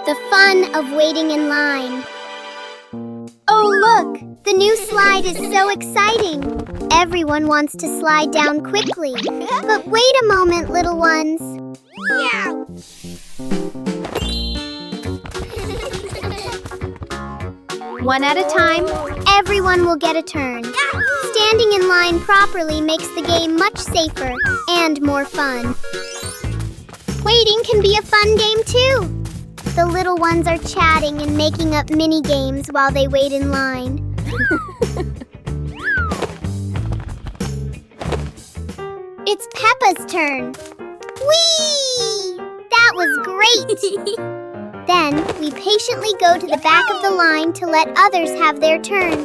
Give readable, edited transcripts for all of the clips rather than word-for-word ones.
The fun of waiting in line. Oh, look! The new slide is so exciting! Everyone wants to slide down quickly. But wait a moment, little ones. One at a time, everyone will get a turn. Standing in line properly makes the game much safer and more fun. Waiting can be a fun game too. The little ones are chatting and making up mini games while they wait in line. It's Peppa's turn. Whee! That was great! Then we patiently go to the back of the line to let others have their turn.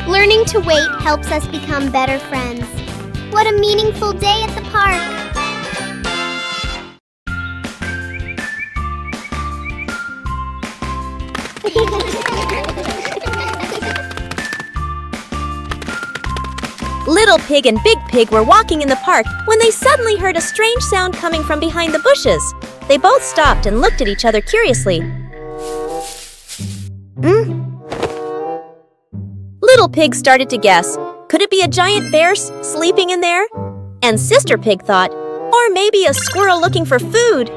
Learning to wait helps us become better friends. What a meaningful day at the park! Little Pig and Big Pig were walking in the park when they suddenly heard a strange sound coming from behind the bushes. They both stopped and looked at each other curiously. Little Pig started to guess. Could it be a giant bear sleeping in there? And Sister Pig thought, or maybe a squirrel looking for food.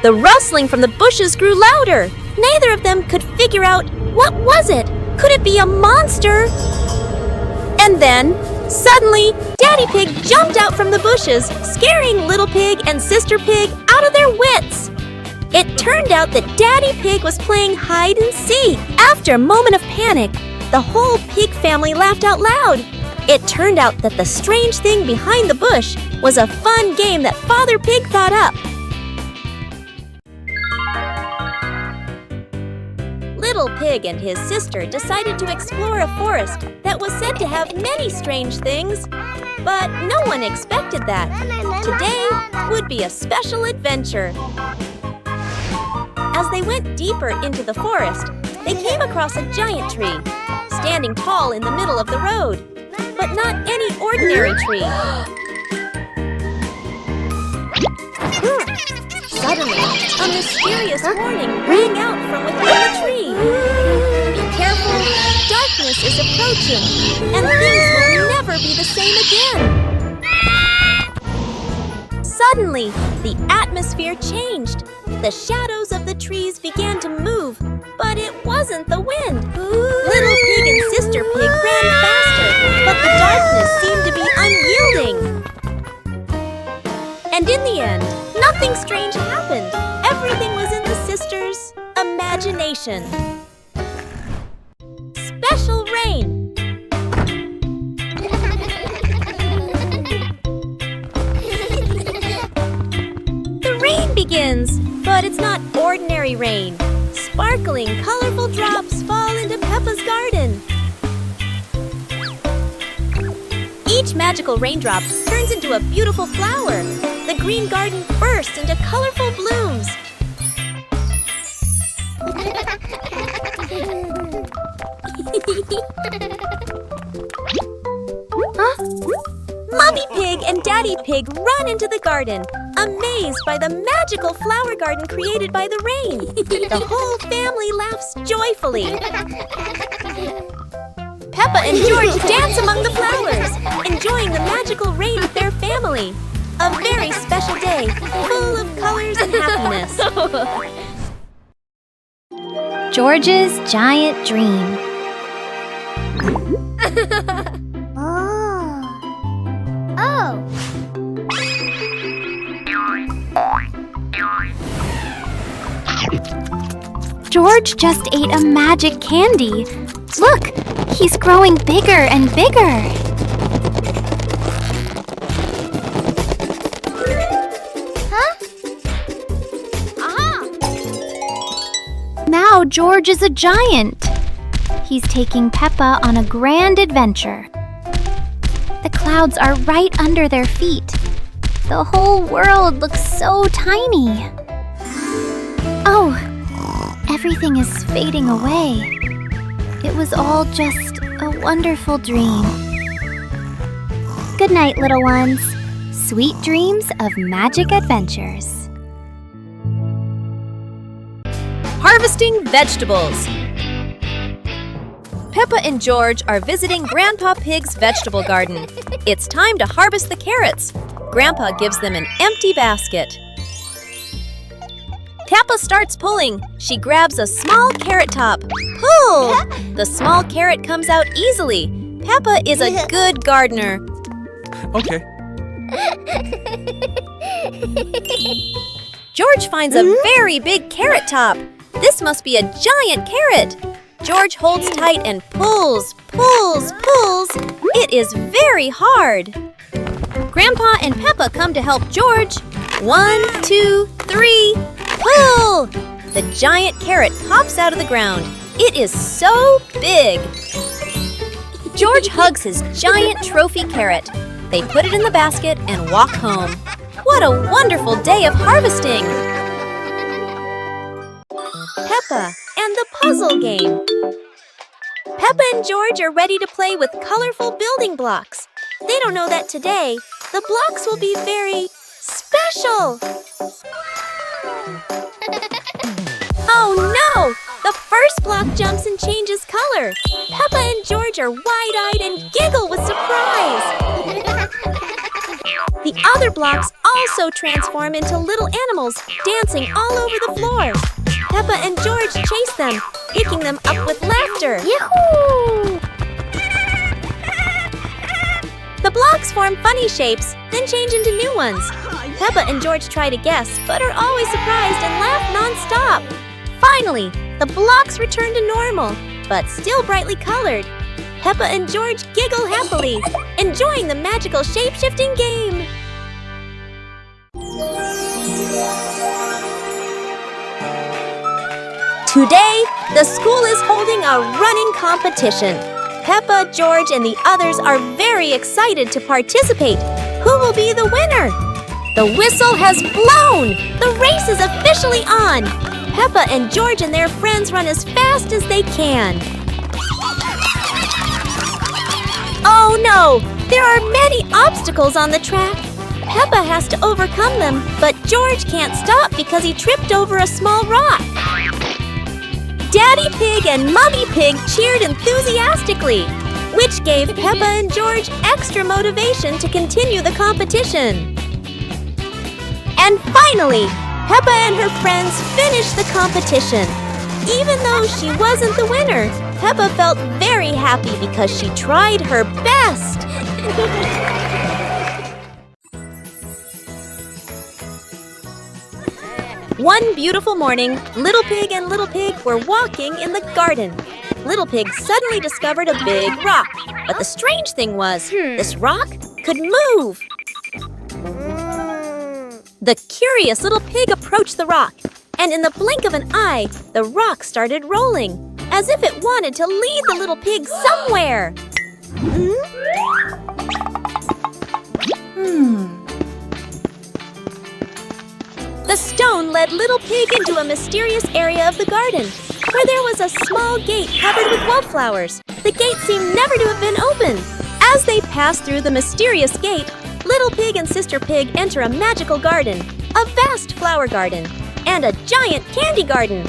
The rustling from the bushes grew louder. Neither of them could figure out, what was it? Could it be a monster? And then, suddenly, Daddy Pig jumped out from the bushes, scaring Little Pig and Sister Pig out of their wits. It turned out that Daddy Pig was playing hide and seek. After a moment of panic, the whole pig family laughed out loud. It turned out that the strange thing behind the bush was a fun game that Father Pig thought up. Little Pig and his sister decided to explore a forest that was said to have many strange things. But no one expected that. Today would be a special adventure. As they went deeper into the forest, they came across a giant tree, standing tall in the middle of the road. But not any ordinary tree. Suddenly, a mysterious warning rang out from within the tree. Be careful, darkness is approaching, and things will never be the same again. Suddenly, the atmosphere changed. The shadows of the trees began to move, but it wasn't the wind. Little Pig and Sister Pig ran faster, but the darkness seemed to be unyielding. And in the end, nothing strange happened. Everything was in the sisters' imagination. Special rain. The rain begins, but it's not ordinary rain. Sparkling, colorful drops fall into Peppa's garden. Each magical raindrop turns into a beautiful flower. The green garden bursts into colorful blooms. Mommy Pig and Daddy Pig run into the garden, amazed by the magical flower garden created by the rain. The whole family laughs joyfully. Peppa and George dance among the flowers, enjoying the magical rain with their family. A very special day, full of colors and happiness. George's Giant Dream. Oh. George just ate a magic candy. Look, he's growing bigger and bigger. Now George is a giant. He's taking Peppa on a grand adventure. The clouds are right under their feet. The whole world looks so tiny. Oh, everything is fading away. It was all just a wonderful dream. Good night, little ones. Sweet dreams of magic adventures. Harvesting vegetables. Peppa and George are visiting Grandpa Pig's vegetable garden. It's time to harvest the carrots. Grandpa gives them an empty basket. Peppa starts pulling. She grabs a small carrot top. Pull! The small carrot comes out easily. Peppa is a good gardener. Okay. George finds a very big carrot top. This must be a giant carrot. George holds tight and pulls, pulls, pulls. It is very hard. Grandpa and Peppa come to help George. 1, 2, 3, pull! The giant carrot pops out of the ground. It is so big. George hugs his giant trophy carrot. They put it in the basket and walk home. What a wonderful day of harvesting! Peppa and the puzzle game. Peppa and George are ready to play with colorful building blocks. They don't know that today, the blocks will be very special. Oh no! The first block jumps and changes color. Peppa and George are wide-eyed and giggle with surprise. The other blocks also transform into little animals dancing all over the floor. Peppa and George chase them, picking them up with laughter. Yahoo! The blocks form funny shapes, then change into new ones. Peppa and George try to guess, but are always surprised and laugh non-stop. Finally, the blocks return to normal, but still brightly colored. Peppa and George giggle happily, enjoying the magical shape-shifting game. Today, the school is holding a running competition. Peppa, George, and the others are very excited to participate. Who will be the winner? The whistle has blown! The race is officially on! Peppa and George and their friends run as fast as they can. Oh no! There are many obstacles on the track. Peppa has to overcome them, but George can't stop because he tripped over a small rock. Daddy Pig and Mummy Pig cheered enthusiastically, which gave Peppa and George extra motivation to continue the competition. And finally, Peppa and her friends finished the competition. Even though she wasn't the winner, Peppa felt very happy because she tried her best. One beautiful morning, Little Pig and Little Pig were walking in the garden. Little Pig suddenly discovered a big rock. But the strange thing was, this rock could move. The curious little pig approached the rock, and in the blink of an eye, the rock started rolling, as if it wanted to lead the little pig somewhere. The stone led Little Pig into a mysterious area of the garden, where there was a small gate covered with wildflowers. The gate seemed never to have been opened. As they passed through the mysterious gate, Little Pig and Sister Pig enter a magical garden, a vast flower garden, and a giant candy garden.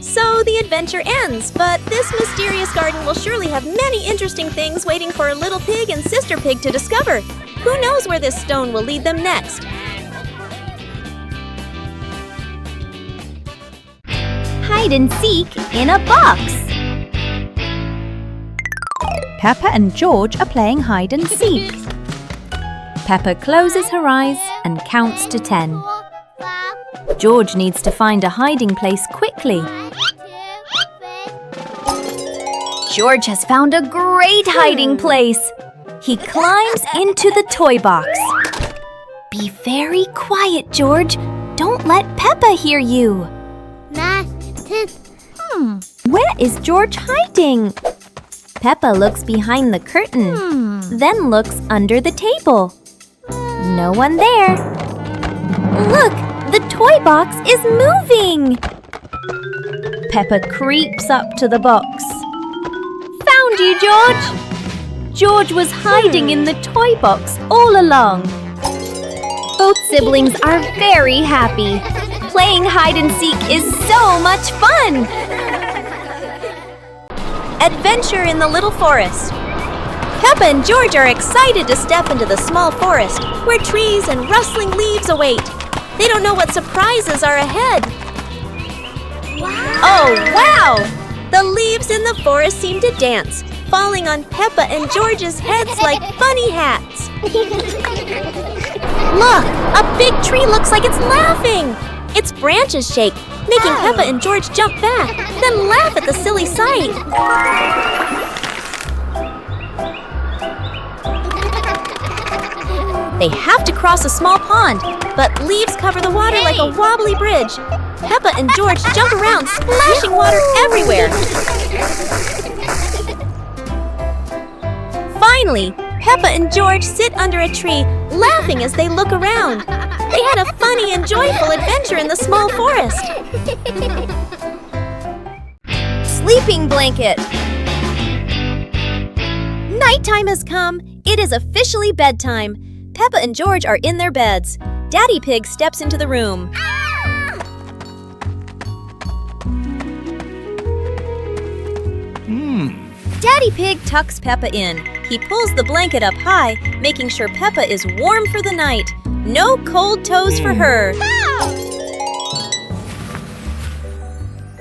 So the adventure ends, but this mysterious garden will surely have many interesting things waiting for Little Pig and Sister Pig to discover. Who knows where this stone will lead them next? Hide and seek in a box. Peppa and George are playing hide and seek. Peppa closes her eyes and counts to 10. George needs to find a hiding place quickly. George has found a great hiding place. He climbs into the toy box. Be very quiet, George. Don't let Peppa hear you. Where is George hiding? Peppa looks behind the curtain, then looks under the table. No one there. Look, the toy box is moving. Peppa creeps up to the box. Found you, George. George was hiding in the toy box all along. Both siblings are very happy. Playing hide and seek is so much fun! Adventure in the Little Forest. Peppa and George are excited to step into the small forest where trees and rustling leaves await. They don't know what surprises are ahead. Oh, wow! The leaves in the forest seem to dance, falling on Peppa and George's heads like funny hats. Look! A big tree looks like it's laughing! Its branches shake, making Peppa and George jump back, then laugh at the silly sight. They have to cross a small pond, but leaves cover the water like a wobbly bridge. Peppa and George jump around, splashing water everywhere. Finally, Peppa and George sit under a tree, laughing as they look around. They had a funny and joyful adventure in the small forest. Sleeping blanket. Nighttime has come. It is officially bedtime. Peppa and George are in their beds. Daddy Pig steps into the room. Daddy Pig tucks Peppa in. He pulls the blanket up high, making sure Peppa is warm for the night. No cold toes for her.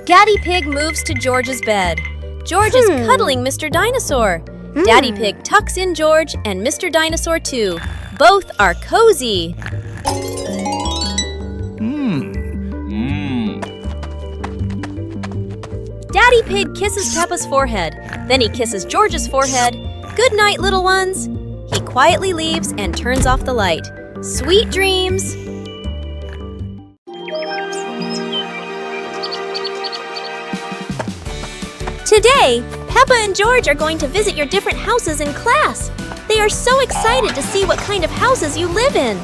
Daddy Pig moves to George's bed. George is cuddling Mr. Dinosaur. Daddy Pig tucks in George and Mr. Dinosaur too. Both are cozy. Daddy Pig kisses Peppa's forehead. Then he kisses George's forehead. Good night, little ones. He quietly leaves and turns off the light. Sweet dreams. Today, Peppa and George are going to visit your different houses in class. They are so excited to see what kind of houses you live in.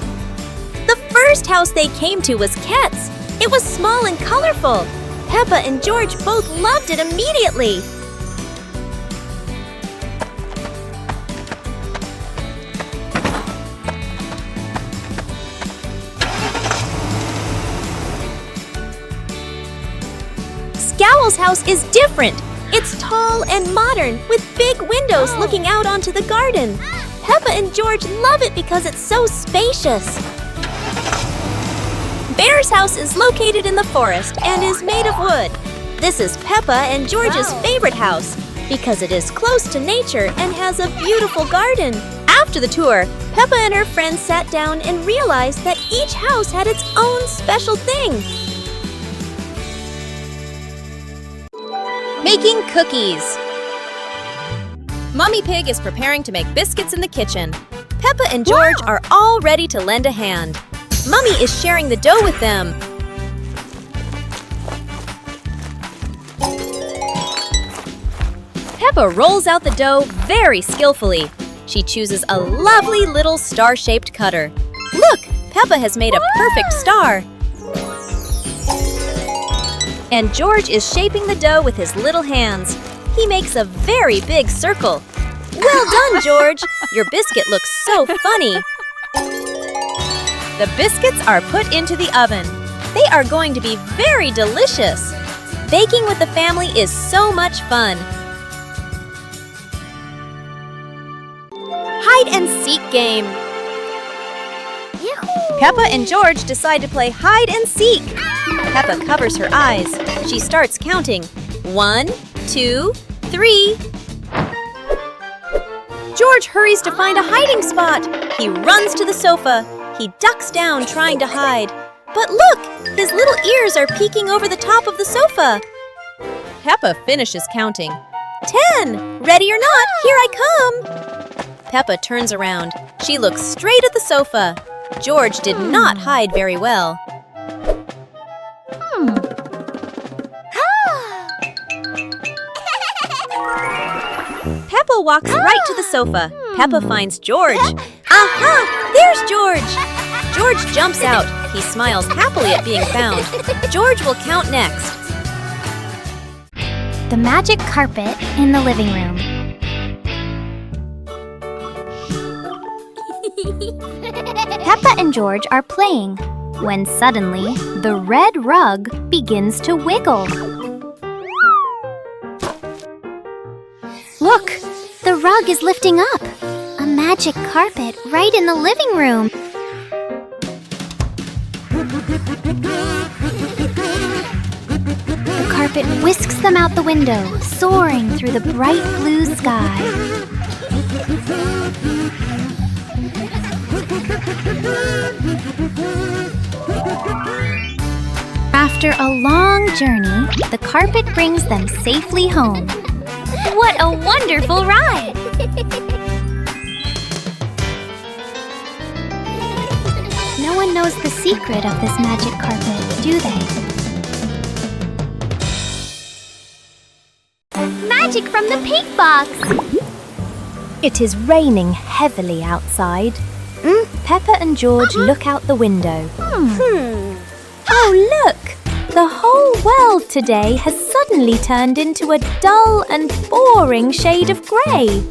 The first house they came to was Ket's. It was small and colorful. Peppa and George both loved it immediately. Scowl's house is different. It's tall and modern, with big windows looking out onto the garden. Peppa and George love it because it's so spacious. Bear's house is located in the forest and is made of wood. This is Peppa and George's favorite house because it is close to nature and has a beautiful garden. After the tour, Peppa and her friends sat down and realized that each house had its own special thing. Making cookies. Mummy Pig is preparing to make biscuits in the kitchen. Peppa and George are all ready to lend a hand. Mummy is sharing the dough with them. Peppa rolls out the dough very skillfully. She chooses a lovely little star-shaped cutter. Look, Peppa has made a perfect star. And George is shaping the dough with his little hands. He makes a very big circle. Well done, George! Your biscuit looks so funny. The biscuits are put into the oven. They are going to be very delicious. Baking with the family is so much fun. Hide and seek game. Peppa and George decide to play hide and seek. Peppa covers her eyes. She starts counting. 1, 2, 3. George hurries to find a hiding spot. He runs to the sofa. He ducks down trying to hide. But look, his little ears are peeking over the top of the sofa. Peppa finishes counting. 10! Ready or not, here I come! Peppa turns around. She looks straight at the sofa. George did not hide very well. Peppa walks right to the sofa. Peppa finds George. Aha! There's George! George jumps out. He smiles happily at being found. George will count next. The magic carpet in the living room. Peppa and George are playing when suddenly the red rug begins to wiggle. Look, the rug is lifting up. A magic carpet right in the living room. The carpet whisks them out the window, soaring through the bright blue sky. After a long journey, the carpet brings them safely home. What a wonderful ride! No one knows the secret of this magic carpet, do they? Magic from the pig box! It is raining heavily outside. Peppa and George look out the window. Oh, look! The whole world today has suddenly turned into a dull and boring shade of grey.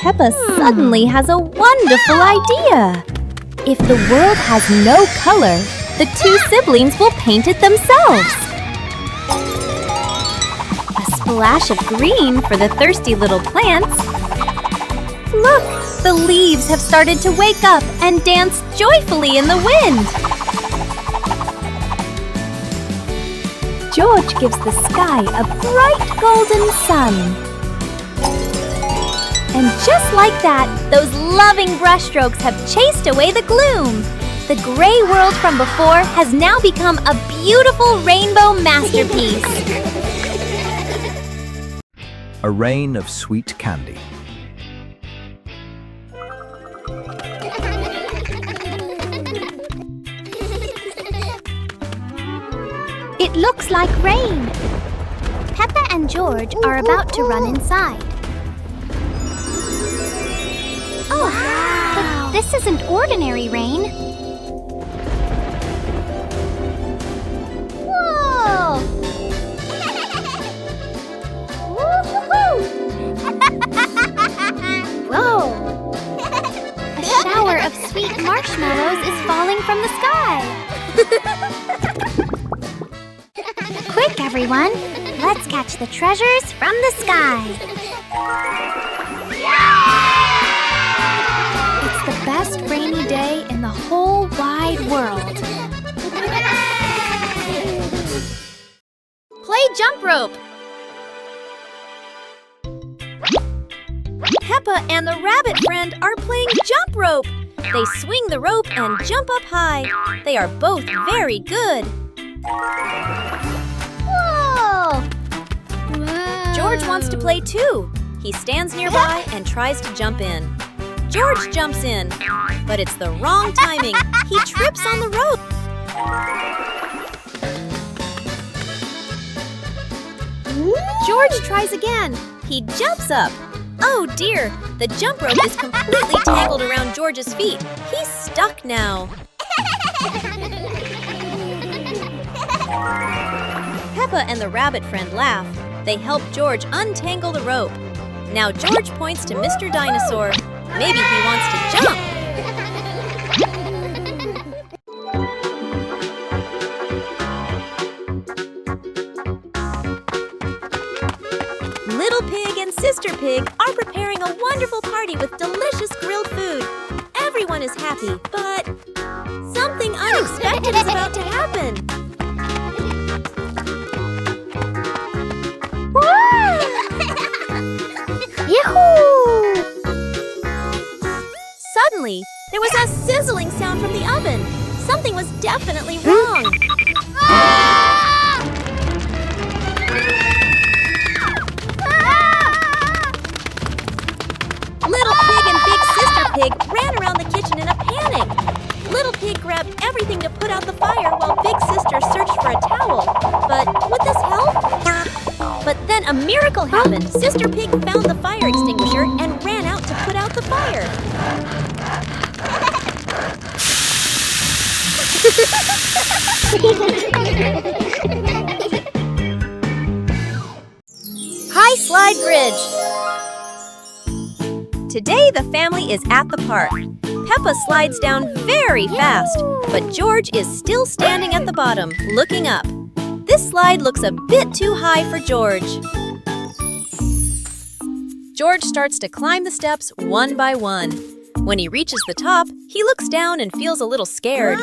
Peppa suddenly has a wonderful idea. If the world has no colour, the two siblings will paint it themselves. A splash of green for the thirsty little plants. Look, the leaves have started to wake up and dance joyfully in the wind. George gives the sky a bright golden sun. And just like that, those loving brushstrokes have chased away the gloom. The gray world from before has now become a beautiful rainbow masterpiece. A rain of sweet candy. It looks like rain. Peppa and George are about to run inside. Oh, wow. But this isn't ordinary rain. Whoa! Whoa! A shower of sweet marshmallows is falling from the sky. Quick, everyone! Let's catch the treasures from the sky. It's the best rainy day in the whole wide world. Play jump rope. Peppa and the rabbit friend are playing jump rope. They swing the rope and jump up high. They are both very good. Whoa! George wants to play too. He stands nearby and tries to jump in. George jumps in, but it's the wrong timing. He trips on the rope. George tries again. He jumps up. Oh dear, the jump rope is completely tangled around George's feet. He's stuck now. Peppa and the rabbit friend laugh. They help George untangle the rope. Now George points to Mr. Dinosaur. Maybe he wants to jump. Little Pig and Sister Pig are preparing a wonderful party with delicious grilled food. Everyone is happy, but something unexpected is about to happen. Yahoo! Suddenly, there was a sizzling sound from the oven. Something was definitely wrong. Little Pig and Big Sister Pig ran around the kitchen in a panic. Little Pig grabbed everything to put out the fire while Big Sister searched for a towel. But would this help? But then a miracle happened. Sister Pig found the fire extinguisher and ran out to put out the fire. High Slide Bridge. Today the family is at the park. Peppa slides down very fast, but George is still standing at the bottom, looking up. This slide looks a bit too high for George. George starts to climb the steps one by one. When he reaches the top, he looks down and feels a little scared.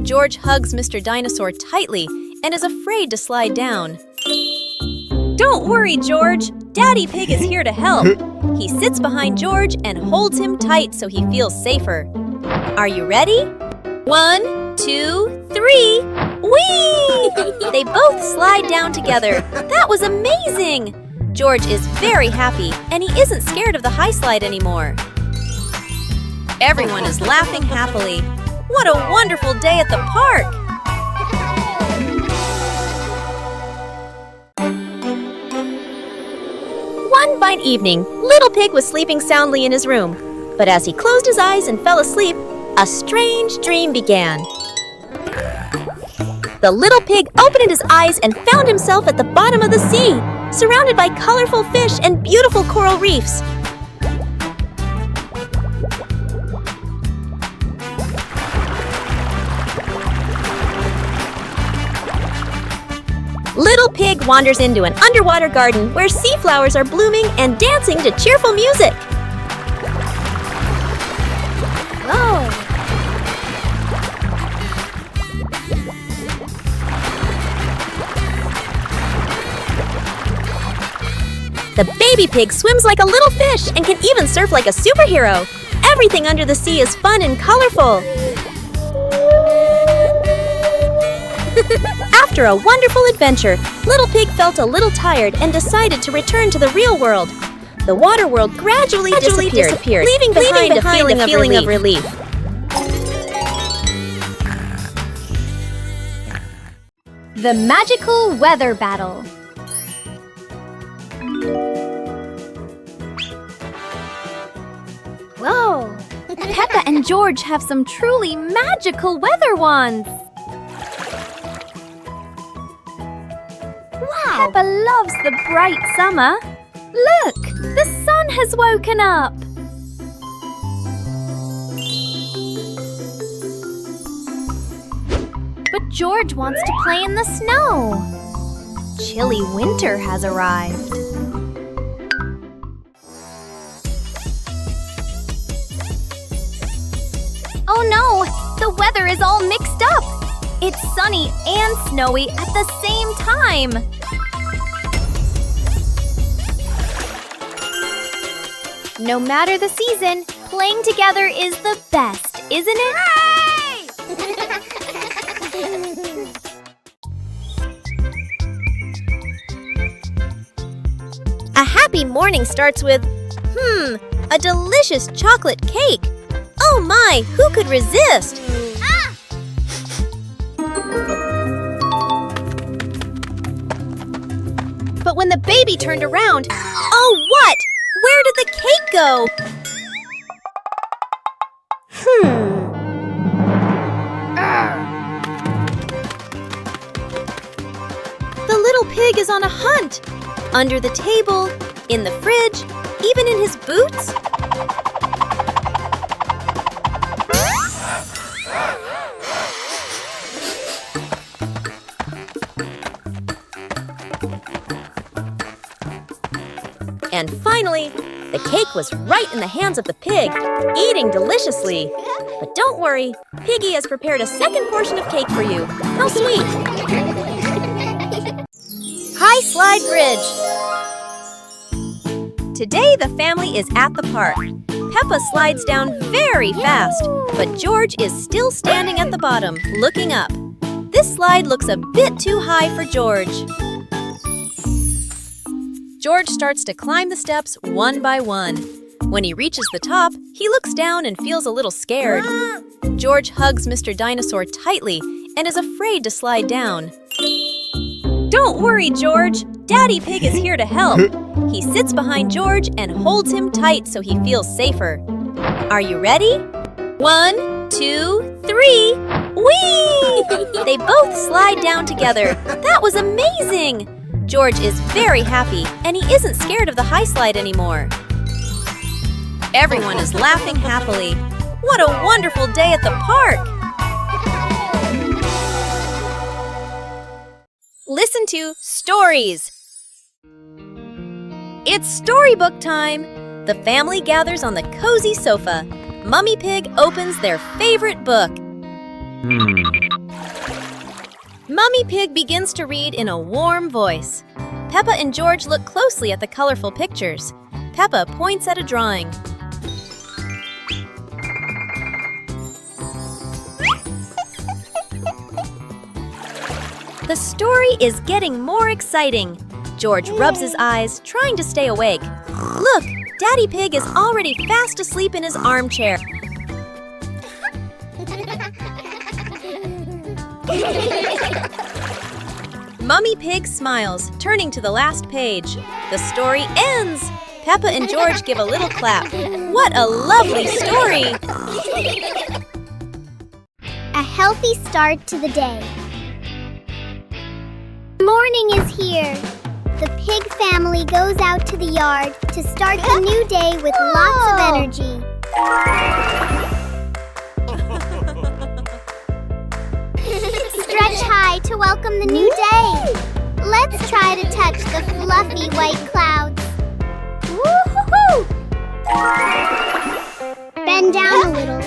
George hugs Mr. Dinosaur tightly and is afraid to slide down. Don't worry, George. Daddy Pig is here to help. He sits behind George and holds him tight so he feels safer. Are you ready? 1, 2, 3. Whee! They both slide down together. That was amazing! George is very happy and he isn't scared of the high slide anymore. Everyone is laughing happily. What a wonderful day at the park! One fine evening, Little Pig was sleeping soundly in his room. But as he closed his eyes and fell asleep, a strange dream began. The little pig opened his eyes and found himself at the bottom of the sea, surrounded by colorful fish and beautiful coral reefs. Little Pig wanders into an underwater garden where sea flowers are blooming and dancing to cheerful music. Whoa! The baby pig swims like a little fish and can even surf like a superhero. Everything under the sea is fun and colorful. After a wonderful adventure, Little Pig felt a little tired and decided to return to the real world. The water world gradually disappeared, leaving behind a feeling of relief. The magical weather battle. Whoa! Peppa and George have some truly magical weather wands. Wow! Peppa loves the bright summer. Look! The sun has woken up! But George wants to play in the snow. Chilly winter has arrived. Oh no! The weather is all mixed up! It's sunny and snowy at the same time! No matter the season, playing together is the best, isn't it? A happy morning starts with, a delicious chocolate cake. Oh my, who could resist? But when the baby turned around, oh what? Where did the cake go? The little pig is on a hunt. Under the table, in the fridge, even in his boots. And finally, the cake was right in the hands of the pig, eating deliciously. But don't worry, Piggy has prepared a second portion of cake for you. How sweet! High Slide Bridge. Today the family is at the park. Peppa slides down very fast, but George is still standing at the bottom, looking up. This slide looks a bit too high for George. George starts to climb the steps one by one. When he reaches the top, he looks down and feels a little scared. George hugs Mr. Dinosaur tightly and is afraid to slide down. Don't worry, George. Daddy Pig is here to help. He sits behind George and holds him tight so he feels safer. Are you ready? 1, 2, 3. Whee! They both slide down together. That was amazing! George is very happy and he isn't scared of the high slide anymore. Everyone is laughing happily. What a wonderful day at the park! Listen to stories. It's storybook time. The family gathers on the cozy sofa. Mummy Pig opens their favorite book. Mummy Pig begins to read in a warm voice. Peppa and George look closely at the colorful pictures. Peppa points at a drawing. The story is getting more exciting. George rubs his eyes, trying to stay awake. Look, Daddy Pig is already fast asleep in his armchair. Mummy Pig smiles, turning to the last page. The story ends! Peppa and George give a little clap. What a lovely story! A healthy start to the day. Morning is here. The pig family goes out to the yard to start the new day with lots of energy. Stretch high to welcome the new day. Let's try to touch the fluffy white clouds. Woo-hoo-hoo! Bend down a little,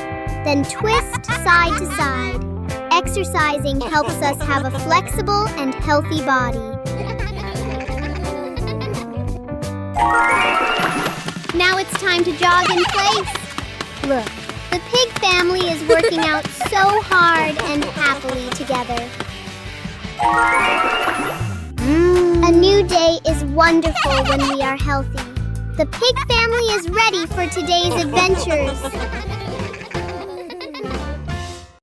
then twist side to side. Exercising helps us have a flexible and healthy body. Now it's time to jog in place. Look, the pig family is working out so hard and happily together. A new day is wonderful when we are healthy. The pig family is ready for today's adventures.